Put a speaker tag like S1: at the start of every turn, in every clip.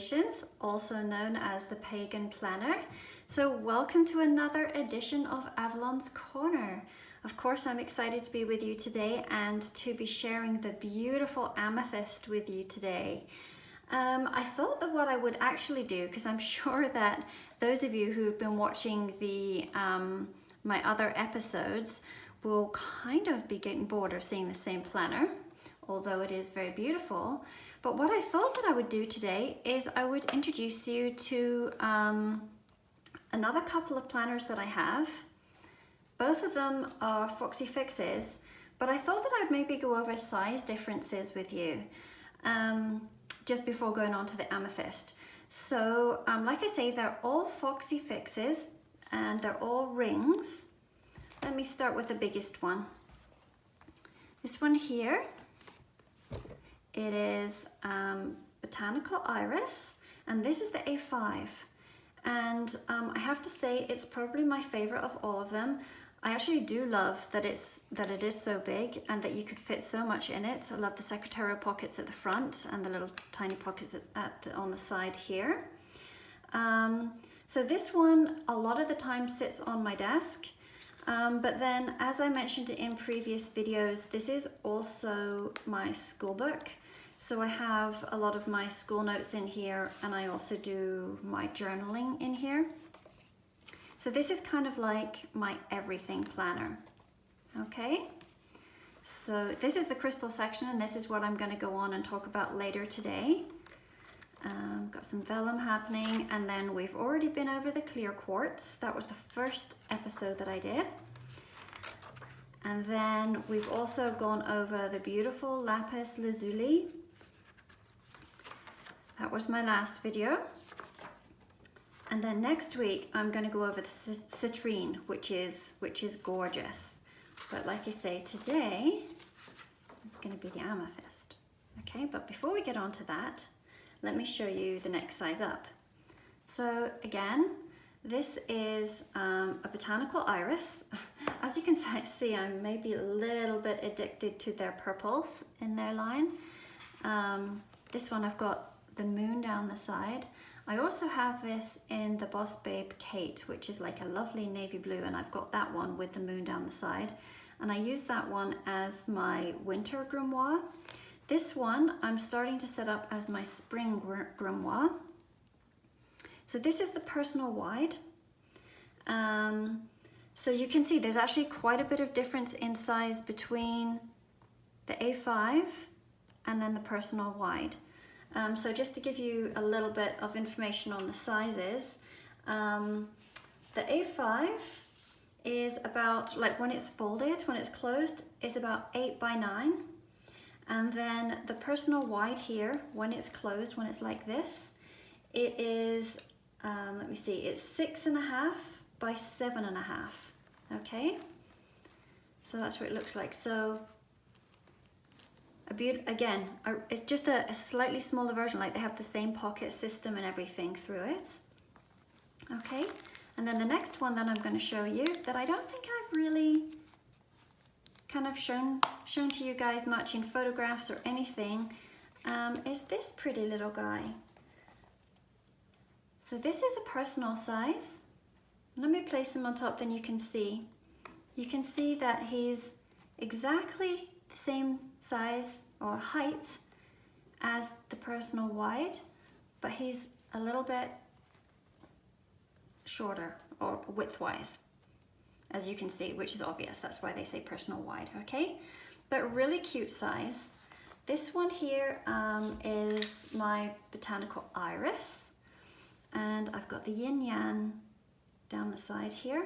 S1: Creations, also known as the Pagan Planner. So welcome to another edition of Avalon's Corner. Of course, I'm excited to be with you today and to be sharing the beautiful amethyst with you today. I thought that what I would actually do, because I'm sure that those of you who've been watching the my other episodes will kind of be getting bored of seeing the same planner, although it is very beautiful. But what I thought that I would do today is I would introduce you to another couple of planners that I have. Both of them are Foxy fixes, but I thought that I'd maybe go over size differences with you just before going on to the amethyst. So like I say, they're all Foxy fixes and they're all rings. Let me start with the biggest one. This one here, it is Botanical Iris, and this is the A5. And I have to say, it's probably my favorite of all of them. I actually do love that it is so big and that you could fit so much in it. I love the secretarial pockets at the front and the little tiny pockets on the side here. So this one, a lot of the time sits on my desk. But then, as I mentioned in previous videos, this is also my school book. So I have a lot of my school notes in here, and I also do my journaling in here. So this is kind of like my everything planner. Okay, so this is the crystal section, and this is what I'm going to go on and talk about later today. Got some vellum happening, and then we've already been over the clear quartz. That was the first episode that I did. And then we've also gone over the beautiful lapis lazuli. That was my last video. And then next week I'm going to go over the citrine, which is gorgeous. But like I say, today it's going to be the amethyst. Okay, but before we get on to that, let me show you the next size up. So again, this is a Botanical Iris. As you can see, I'm maybe a little bit addicted to their purples in their line. This one I've got the moon down the side. I also have this in the Boss Babe Kate, which is like a lovely navy blue, and I've got that one with the moon down the side. And I use that one as my winter grimoire. This one I'm starting to set up as my spring grimoire. So this is the personal wide. So you can see there's actually quite a bit of difference in size between the A5 and then the personal wide. So just to give you a little bit of information on the sizes, the A5 is about, like when it's folded, when it's closed, is about 8 by 9. And then the personal wide here, when it's closed, when it's like this, it is, let me see, it's 6.5 by 7.5. Okay, so that's what it looks like. So again, it's just a slightly smaller version, like they have the same pocket system and everything through it. Okay, and then the next one that I'm going to show you that I don't think I've really kind of shown to you guys much in photographs or anything, is this pretty little guy. So this is a personal size. Let me place him on top, then you can see. You can see that he's exactly the same size or height as the personal wide, but he's a little bit shorter or width-wise, as you can see, which is obvious. That's why they say personal wide, okay? But really cute size. This one here is my Botanical Iris, and I've got the yin yang down the side here,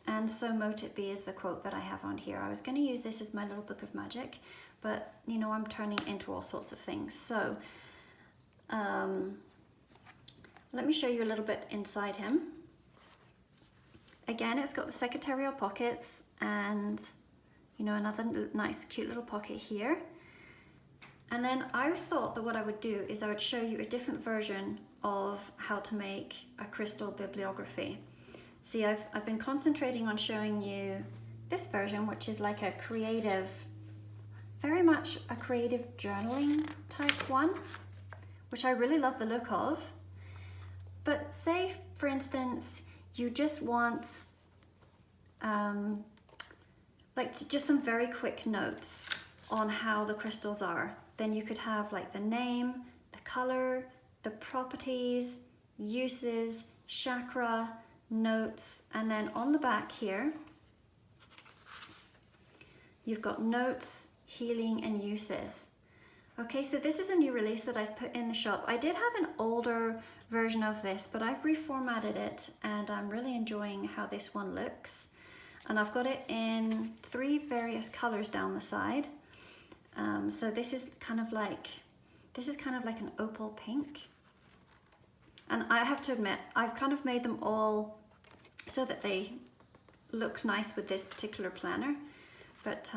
S1: and so mote it be is the quote that I have on here. I was going to use this as my little book of magic, but you know, I'm turning it into all sorts of things. So let me show you a little bit inside him. Again, it's got the secretarial pockets and, you know, another nice cute little pocket here. And then I thought that what I would do is I would show you a different version of how to make a crystal bibliography. See, I've been concentrating on showing you this version, which is like a creative, very much a creative journaling type one, which I really love the look of. But say, for instance, you just want just some very quick notes on how the crystals are. Then you could have like the name, the color, the properties, uses, chakra, notes, and then on the back here, you've got notes, healing, and uses. Okay, so this is a new release that I've put in the shop. I did have an older version of this, but I've reformatted it and I'm really enjoying how this one looks. And I've got it in 3 various colors down the side. So this is kind of like an opal pink. And I have to admit, I've kind of made them all so that they look nice with this particular planner. But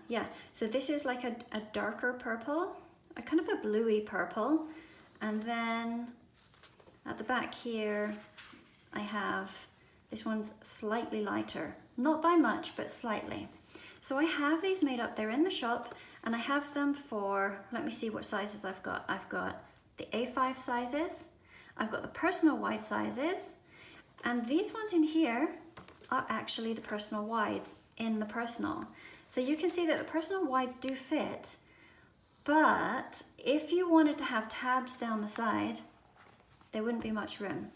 S1: yeah, so this is like a darker purple, a kind of a bluey purple. And then at the back here, I have, this one's slightly lighter. Not by much, but slightly. So I have these made up, they're in the shop, and I have them for, let me see what sizes I've got. I've got the A5 sizes, I've got the personal wide sizes, and these ones in here are actually the personal wides in the personal. So you can see that the personal wides do fit, but if you wanted to have tabs down the side, there wouldn't be much room.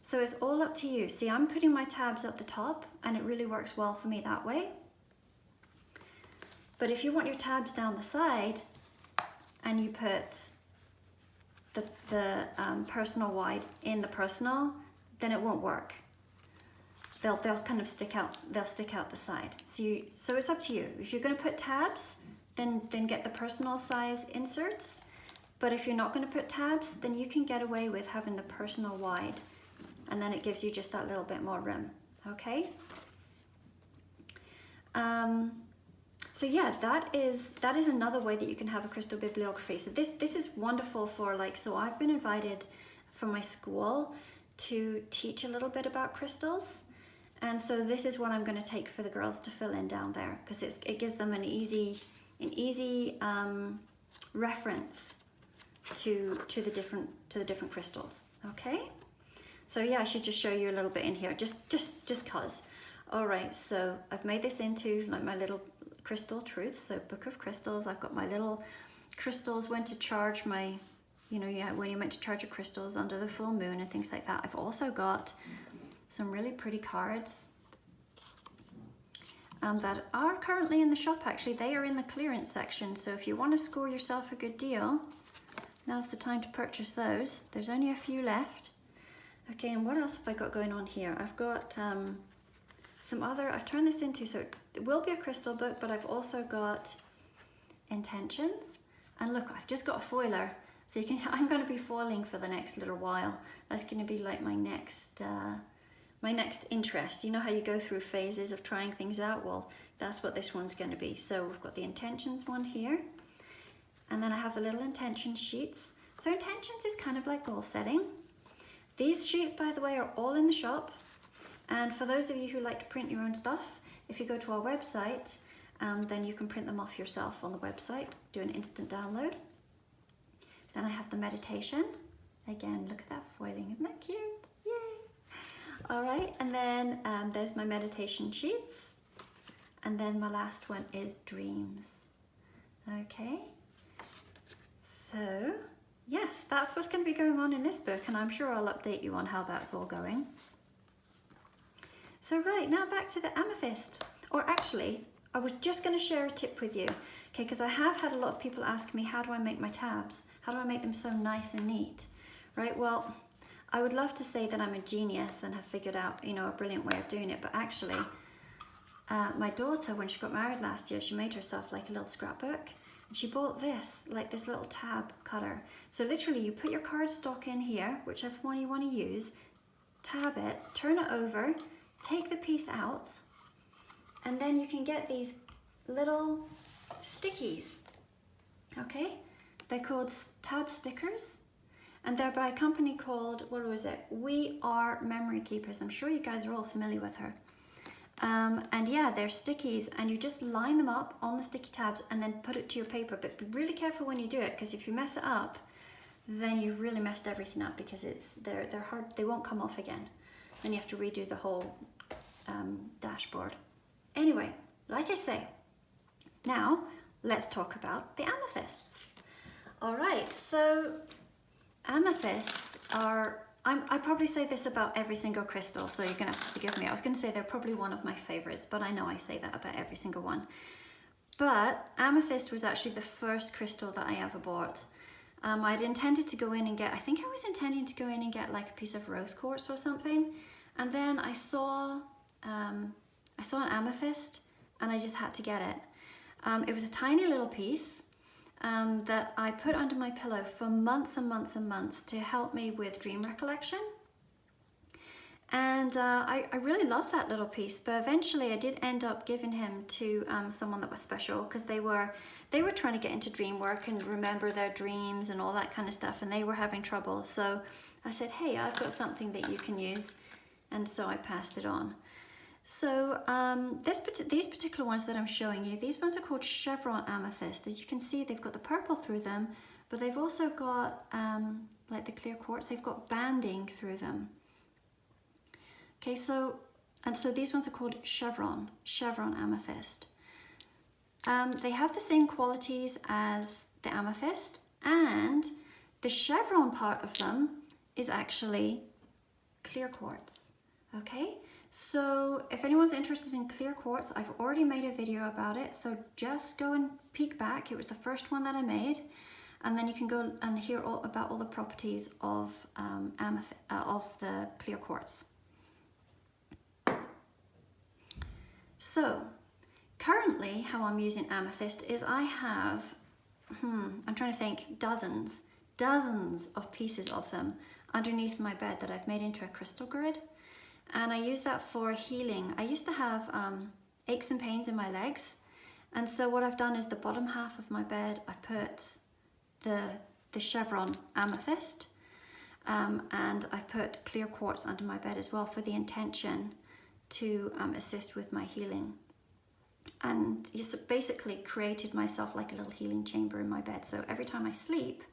S1: So it's all up to you. See, I'm putting my tabs at the top and it really works well for me that way. But if you want your tabs down the side and you put the personal wide in the personal, then it won't work. They'll kind of stick out. They'll stick out the side. So it's up to you. If you're going to put tabs, then get the personal size inserts. But if you're not going to put tabs, then you can get away with having the personal wide, and then it gives you just that little bit more room. Okay. So yeah, that is another way that you can have a crystal bibliography. So this is wonderful for so I've been invited from my school to teach a little bit about crystals. And so this is what I'm going to take for the girls to fill in down there, because it gives them an easy reference to the different crystals. Okay, so yeah, I should just show you a little bit in here, just cause. All right, so I've made this into like my little crystal truths. So book of crystals. I've got my little crystals, when to charge my, when you're meant to charge your crystals under the full moon and things like that. I've also got some really pretty cards that are currently in the shop. Actually, they are in the clearance section. So if you want to score yourself a good deal, now's the time to purchase those. There's only a few left. Okay, and what else have I got going on here? I've got some other, I've turned this into, so it will be a crystal book, but I've also got intentions. And look, I've just got a foiler. So you can, I'm going to be foiling for the next little while. That's going to be like my next interest. You know how you go through phases of trying things out? Well, that's what this one's going to be. So we've got the intentions one here. And then I have the little intention sheets. So intentions is kind of like goal setting. These sheets, by the way, are all in the shop. And for those of you who like to print your own stuff, if you go to our website, then you can print them off yourself on the website, do an instant download. Then I have the meditation. Again, look at that foiling, isn't that cute? Yay! All right, and then there's my meditation sheets. And then my last one is dreams. Okay. So, yes, that's what's going to be going on in this book, and I'm sure I'll update you on how that's all going. So right, now back to the amethyst. Or actually, I was just going to share a tip with you, okay, because I have had a lot of people ask me, how do I make my tabs? How do I make them so nice and neat? Right, well, I would love to say that I'm a genius and have figured out, a brilliant way of doing it, but actually, my daughter, when she got married last year, she made herself like a little scrapbook. And she bought this, like this little tab cutter. So literally you put your cardstock in here, whichever one you want to use, tab it, turn it over, take the piece out, and then you can get these little stickies, okay? They're called tab stickers, and they're by a company called, what was it? We Are Memory Keepers. I'm sure you guys are all familiar with her. And yeah, they're stickies, and you just line them up on the sticky tabs and then put it to your paper. But be really careful when you do it, because if you mess it up, then you've really messed everything up, because they're hard, they won't come off again. Then you have to redo the whole dashboard. Anyway, like I say, now let's talk about the amethysts. All right, so amethysts are, I probably say this about every single crystal, so you're gonna have to forgive me. I was gonna say they're probably one of my favorites, but I know I say that about every single one. But amethyst was actually the first crystal that I ever bought. I'd intended to go in and get, I think I was intending to go in and get like a piece of rose quartz or something. And then I saw an amethyst and I just had to get it. It was a tiny little piece that I put under my pillow for months and months and months to help me with dream recollection. And I really loved that little piece, but eventually I did end up giving him to someone that was special, because they were trying to get into dream work and remember their dreams and all that kind of stuff, and they were having trouble. So I said, hey, I've got something that you can use, and so I passed it on. So these particular ones that I'm showing you, these ones are called chevron amethyst. As you can see, they've got the purple through them, but they've also got, like the clear quartz, they've got banding through them. Okay, so these ones are called chevron amethyst. They have the same qualities as the amethyst, and the chevron part of them is actually clear quartz. Okay, so if anyone's interested in clear quartz, I've already made a video about it, so just go and peek back. It was the first one that I made, and then you can go and hear all about all the properties of the clear quartz. So currently how I'm using amethyst is I have, I'm trying to think, dozens of pieces of them underneath my bed that I've made into a crystal grid. And I use that for healing. I used to have aches and pains in my legs. And so what I've done is the bottom half of my bed, I put the chevron amethyst, and I put clear quartz under my bed as well, for the intention to assist with my healing. And just basically created myself like a little healing chamber in my bed. So every time I sleep,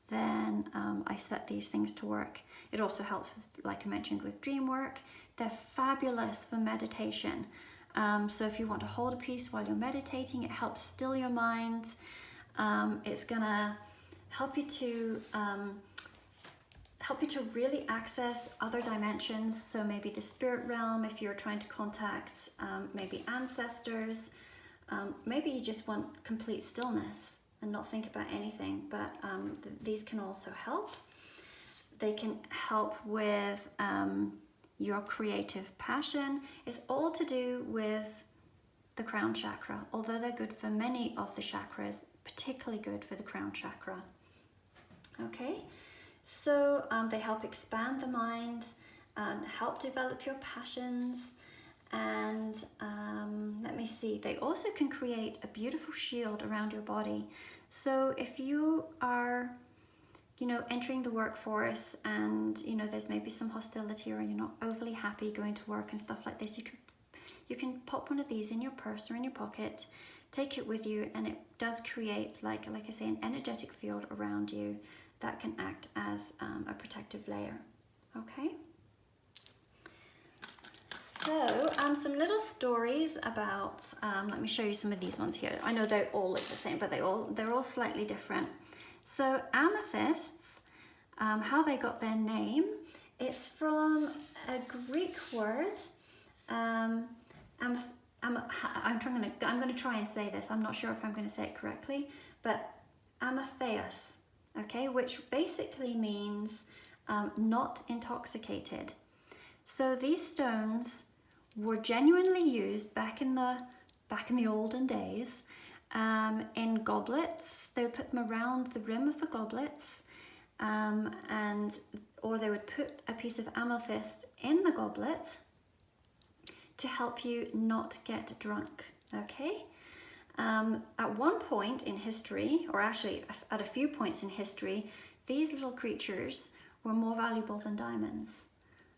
S1: then I set these things to work. It also helps, like I mentioned, with dream work. They're fabulous for meditation. So if you want to hold a piece while you're meditating, it helps still your mind. It's gonna help you to really access other dimensions. So maybe the spirit realm, if you're trying to contact maybe ancestors. Maybe you just want complete stillness and not think about anything, but these can also help. They can help with your creative passion. It's all to do with the crown chakra, although they're good for many of the chakras, particularly good for the crown chakra. Okay, so they help expand the mind and help develop your passions. And let me see, they also can create a beautiful shield around your body. So if you are, entering the workforce and, there's maybe some hostility, or you're not overly happy going to work and stuff like this, you can pop one of these in your purse or in your pocket, take it with you, and it does create, like I say, an energetic field around you that can act as a protective layer. Okay? So, some little stories about, let me show you some of these ones here. I know they all look the same, but they're all slightly different. So amethysts, how they got their name, it's from a Greek word. I'm going to try and say this. I'm not sure if I'm going to say it correctly, but amethyst, okay, which basically means not intoxicated. So these stones were genuinely used back in the olden days in goblets. They would put them around the rim of the goblets, or they would put a piece of amethyst in the goblet to help you not get drunk. Okay. At one point in history, or actually at a few points in history, these little creatures were more valuable than diamonds.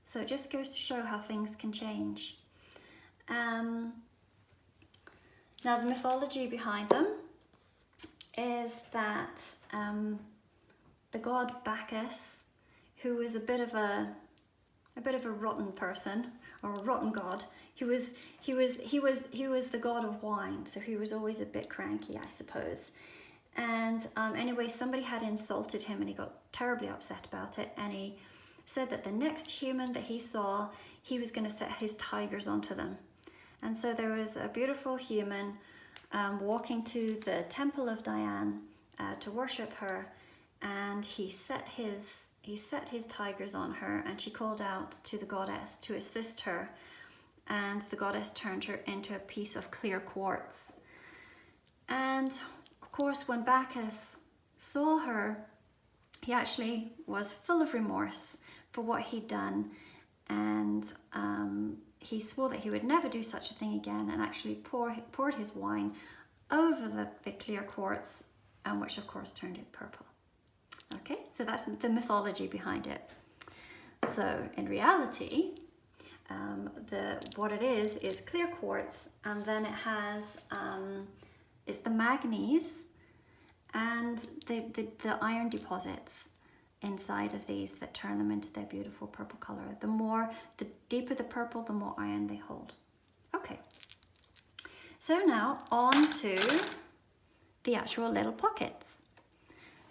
S1: So it just goes to show how things can change. Now the mythology behind them is that the god Bacchus, who was a bit of a rotten person, or a rotten god. He was the god of wine, so he was always a bit cranky, I suppose. And anyway, somebody had insulted him and he got terribly upset about it, and he said that the next human that he saw, he was going to set his tigers onto them. And so there was a beautiful human walking to the temple of Diane to worship her, and he set his tigers on her, and she called out to the goddess to assist her, and the goddess turned her into a piece of clear quartz. And of course, when Bacchus saw her, he actually was full of remorse for what he'd done, and he swore that he would never do such a thing again, and actually poured his wine over the clear quartz, and which of course turned it purple. Okay, so that's the mythology behind it. So in reality, what it is clear quartz, and then it has it's the manganese and the iron deposits inside of these that turn them into their beautiful purple color. The deeper the purple, the more iron they hold. Okay, so now on to the actual little pockets.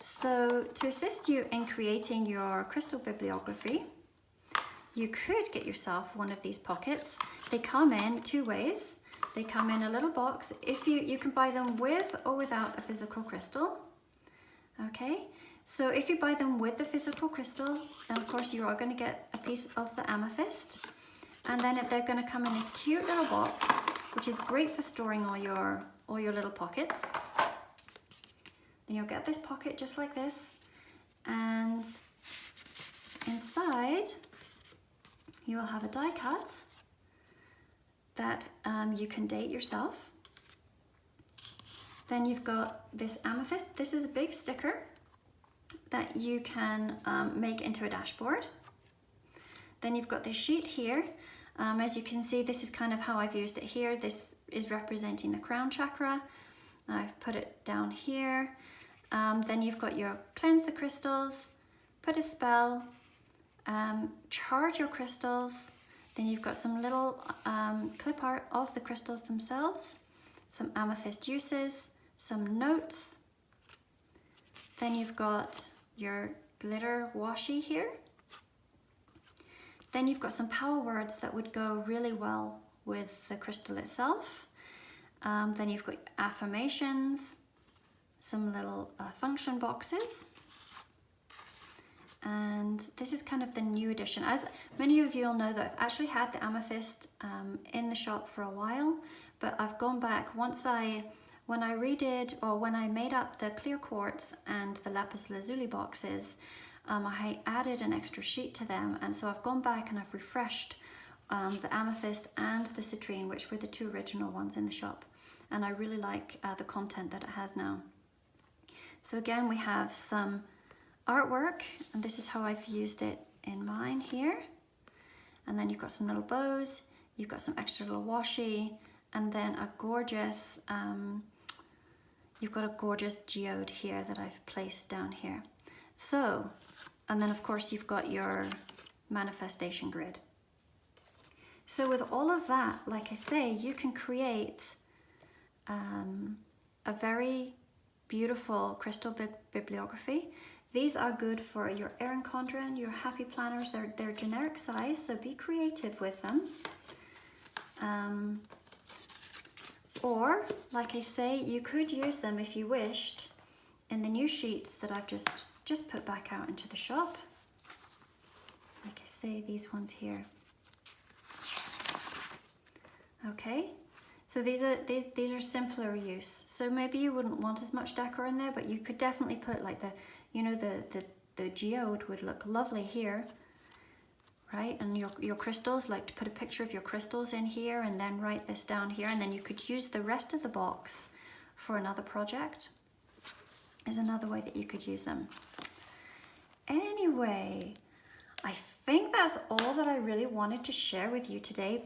S1: So to assist you in creating your crystal bibliography, you could get yourself one of these pockets. They come in two ways. They come in a little box. If you can buy them with or without a physical crystal. Okay, so if you buy them with the physical crystal, then of course you are going to get a piece of the amethyst, and then they're going to come in this cute little box, which is great for storing all your little pockets. Then you'll get this pocket just like this, and inside you will have a die cut that you can date yourself. Then you've got this amethyst. This is a big sticker that you can make into a dashboard. Then you've got this sheet here. As you can see, this is kind of how I've used it here. This is representing the crown chakra. I've put it down here. Then you've got your cleanse the crystals, put a spell, charge your crystals. Then you've got some little clip art of the crystals themselves, some amethyst uses, some notes. Then you've got your glitter washi here. Then you've got some power words that would go really well with the crystal itself. Then you've got affirmations, some little function boxes. And this is kind of the new edition. As many of you will know, that I've actually had the amethyst in the shop for a while, but I've gone back when I redid, or when I made up the clear quartz and the lapis lazuli boxes, I added an extra sheet to them, and so I've gone back and I've refreshed the amethyst and the citrine, which were the two original ones in the shop, and I really like the content that it has now. So again, we have some artwork, and this is how I've used it in mine here. And then you've got some little bows, you've got some extra little washi, and then a gorgeous, you've got a gorgeous geode here that I've placed down here. So, and then of course you've got your manifestation grid. So with all of that, like I say, you can create a very beautiful crystal bibliography. These are good for your Erin Condren, your happy planners. They're generic size, so be creative with them. Or, like I say, you could use them if you wished in the new sheets that I've just put back out into the shop. Like I say, these ones here. Okay, so these are simpler use. So maybe you wouldn't want as much decor in there, but you could definitely put like the geode would look lovely here, right? And your crystals, like to put a picture of your crystals in here and then write this down here, and then you could use the rest of the box for another project. Is another way that you could use them. Anyway, I think that's all that I really wanted to share with you today.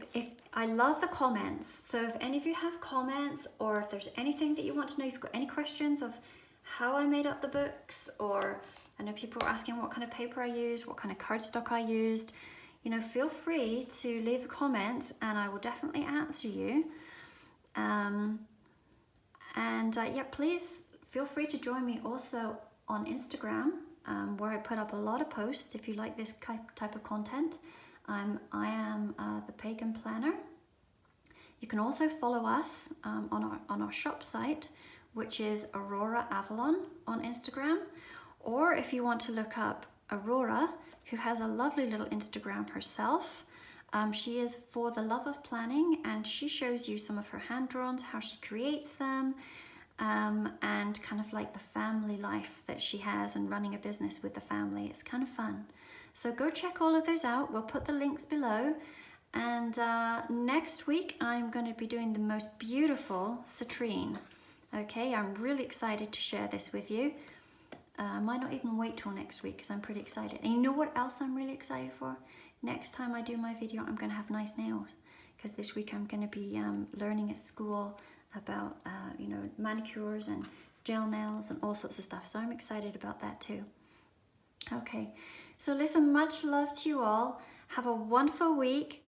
S1: I love the comments, so if any of you have comments, or if there's anything that you want to know, if you've got any questions of how I made up the books, or I know people were asking what kind of paper I used, what kind of cardstock I used. You know, feel free to leave a comment and I will definitely answer you. Yeah, please feel free to join me also on Instagram, where I put up a lot of posts if you like this type of content. I am the Pagan Planner. You can also follow us on our shop site, which is Aurora Avalon on Instagram. Or if you want to look up Aurora, who has a lovely little Instagram herself. She is For the Love of Planning, and she shows you some of her hand drawings, how she creates them, and kind of like the family life that she has and running a business with the family. It's kind of fun. So go check all of those out. We'll put the links below. And next week, I'm going to be doing the most beautiful citrine. Okay, I'm really excited to share this with you. I might not even wait till next week because I'm pretty excited. And you know what else I'm really excited for? Next time I do my video, I'm going to have nice nails. Because this week I'm going to be learning at school about, you know, manicures and gel nails and all sorts of stuff. So I'm excited about that too. Okay, so listen, much love to you all. Have a wonderful week.